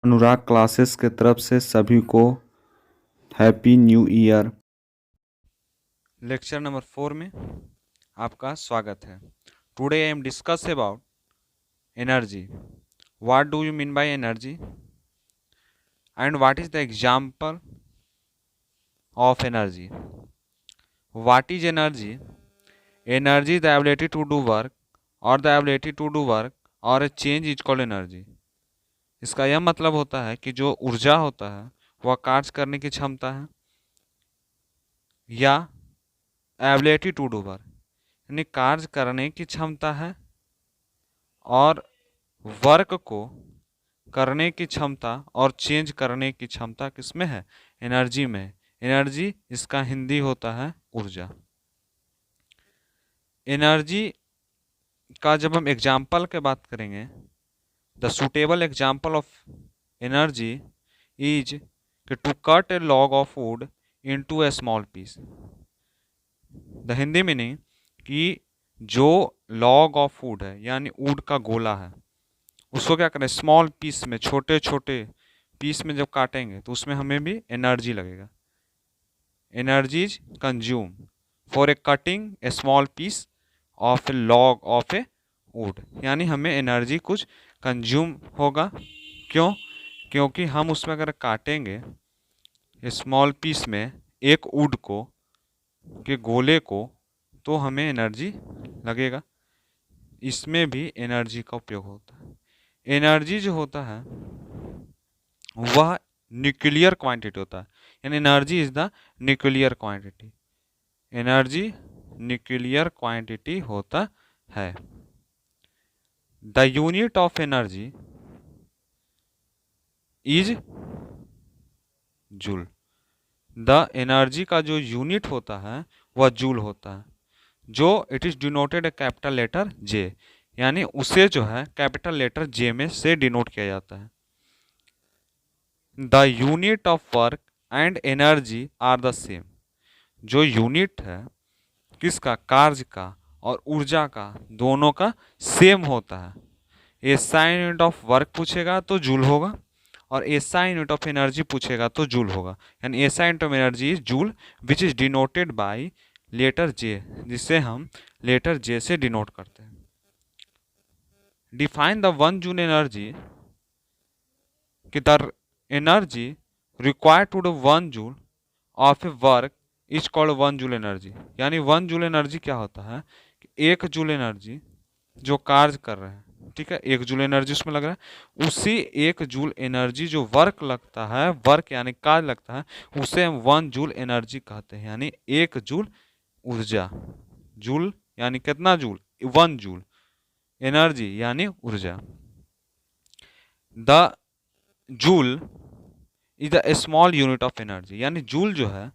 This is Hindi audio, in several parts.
अनुराग क्लासेस के तरफ से सभी को happy new year. Lecture number 4 में आपका स्वागत है। Today I am discuss about energy. What do you mean by energy and what is the example of energy. What is energy? Energy the ability to do work और the ability to do work और a change is called energy. इसका यह मतलब होता है कि जो ऊर्जा होता है वह कार्य करने की क्षमता है या एबिलिटी टू डू वर्क यानी कार्य करने की क्षमता है और वर्क को करने की क्षमता और चेंज करने की क्षमता किसमें है? एनर्जी में। एनर्जी इसका हिंदी होता है ऊर्जा। एनर्जी का जब हम एग्जाम्पल के बात करेंगे, the suitable example of energy is to cut a log of wood into a small piece. The Hindi meaning कि जो लॉग ऑफ वुड है यानी वुड का गोला है उसको क्या करें? स्मॉल पीस में, छोटे छोटे पीस में जब काटेंगे तो उसमें हमें भी एनर्जी लगेगा। Energy is consume for a cutting a small piece of a log of a wood, यानी हमें एनर्जी कुछ कंज्यूम होगा। क्यों? क्योंकि हम उसमें अगर काटेंगे स्मॉल पीस में एक वुड को के गोले को तो हमें एनर्जी लगेगा। इसमें भी एनर्जी का उपयोग होता है। एनर्जी जो होता है वह न्यूक्लियर क्वांटिटी होता है, यानी energy is the nuclear quantity. Energy nuclear quantity होता है। The unit of energy is joule. The energy का जो यूनिट होता है वह जूल होता है, जो it is denoted capital letter J, यानी उसे जो है कैपिटल लेटर जे में से डिनोट किया जाता है। The unit of work and energy are the same. जो यूनिट है किसका? कार्य का और ऊर्जा का, दोनों का सेम होता है। एसआई यूनिट ऑफ वर्क पूछेगा तो जूल होगा और एसआई यूनिट ऑफ एनर्जी पूछेगा तो जूल होगा। यानी SI unit of energy is joule which is denoted by letter J, जिसे हम लेटर जे से डिनोट करते हैं। डिफाइन द 1 जूल एनर्जी कि the energy required to do 1 joule of a work is called 1 joule energy. यानी 1 जूल एनर्जी क्या होता है कि 1 जूल एनर्जी जो कार्य कर रहे हैं, ठीक है, 1 जूल एनर्जी उसमें लग रहा है, उसी 1 जूल एनर्जी जो वर्क लगता है, वर्क यानी कार्य लगता है, उसे हम 1 जूल एनर्जी कहते हैं। यानी 1 जूल ऊर्जा। जूल यानी कितना जूल? 1 जूल। एनर्जी यानी ऊर्जा। The joule is the small unit of energy, यानी जूल जो है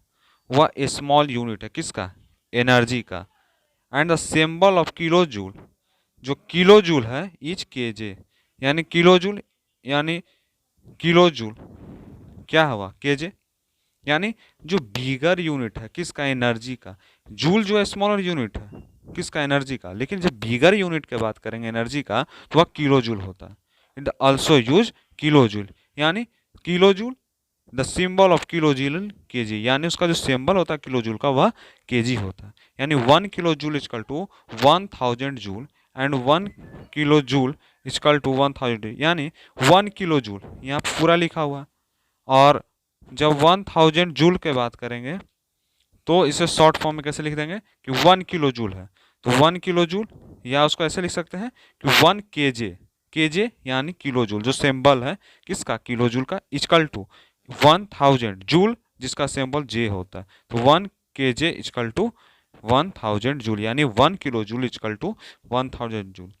वह स्मॉल यूनिट है किसका? एनर्जी का। And the symbol of kilo joule, जो किलो जूल है इज केजे, यानी किलो जूल यानी किलो जूल क्या हुआ? केजे। यानी जो बिगर यूनिट है किसका? एनर्जी का। जूल जो है स्मॉलर यूनिट है किसका? एनर्जी का। लेकिन जब बिगर यूनिट की बात करेंगे एनर्जी का तो वह किलो जूल होता है। It also use kilo joule, यानी kilo joule the symbol of kilo joule KG, यानी उसका जो सिंबल होता है किलो जूल का वह केजी होता है। यानी 1 kilo joule equal to 1000 joule and 1 kilo joule equal to 1000, यानी 1 किलो जूल यहाँ पूरा लिखा हुआ है। और जब 1000 जूल के बात करेंगे तो इसे शॉर्ट फॉर्म में कैसे लिख देंगे कि 1 किलो जूल है तो 1 किलो जूल, या उसको ऐसे लिख सकते हैं कि 1 केजे। केजे यानी किलो जूल, जो सिंबल है किसका? किलो जूल का, इजकल टू 1000 जूल जिसका सिंबल जे होता है, तो 1 केजे इजकल टू 1000 जूल, यानी 1 kilo joule equal to 1000 joule.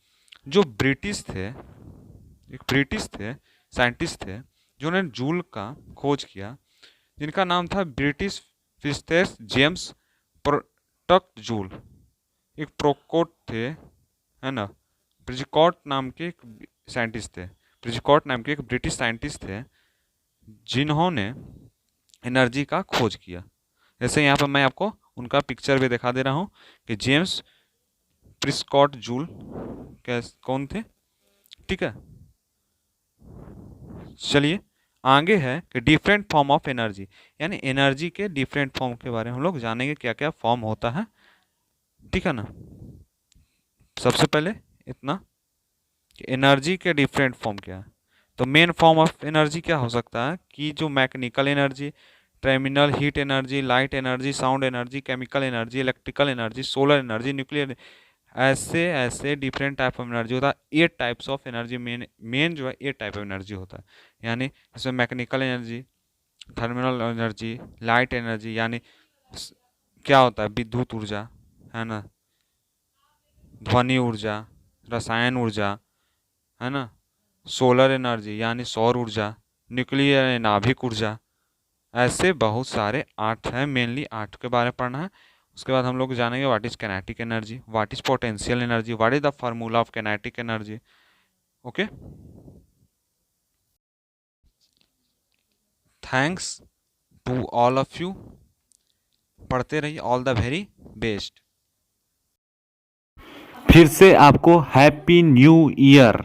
जो ब्रिटिश थे, एक ब्रिटिश थे साइंटिस्ट थे जिन्होंने जूल का खोज किया, जिनका नाम था British physicist James product joule. एक प्रोकोट थे, है ना, प्रिजकॉट नाम के एक साइंटिस्ट थे। प्रिजकॉट नाम के एक ब्रिटिश साइंटिस्ट थे जिन्होंने एनर्जी का खोज किया। जैसे यहाँ पर मैं आपको उनका पिक्चर भी दिखा दे रहा हूँ कि जेम्स प्रिस्कॉट जूल कौन थे, ठीक है। चलिए आगे है कि डिफरेंट फॉर्म ऑफ एनर्जी, यानी एनर्जी के डिफरेंट फॉर्म के बारे में हम लोग जानेंगे, क्या क्या फॉर्म होता है, ठीक है ना। सबसे पहले इतना कि एनर्जी के डिफरेंट फॉर्म क्या है। तो मेन फॉर्म ऑफ एनर्जी क्या हो सकता है कि जो mechanical energy, terminal heat energy, light energy, sound energy, chemical energy, electrical energy, solar energy, nuclear, ऐसे ऐसे डिफरेंट टाइप ऑफ एनर्जी होता है। 8 टाइप्स ऑफ एनर्जी मेन जो है 8 टाइप ऑफ एनर्जी होता है। यानी इसमें mechanical energy, thermal energy, light energy यानी क्या होता है, विद्युत ऊर्जा, है ना, ध्वनि ऊर्जा, रसायन ऊर्जा, है ना, सोलर एनर्जी यानी सौर ऊर्जा, न्यूक्लियर नाभिक ऊर्जा, ऐसे बहुत सारे 8 हैं, मेनली 8 के बारे में पढ़ना है। उसके बाद हम लोग जानेंगे what is kinetic energy, what is potential energy, what is the formula of kinetic energy. Okay, thanks to all of you, पढ़ते रहिए, ऑल द वेरी बेस्ट। फिर से आपको हैप्पी न्यू ईयर।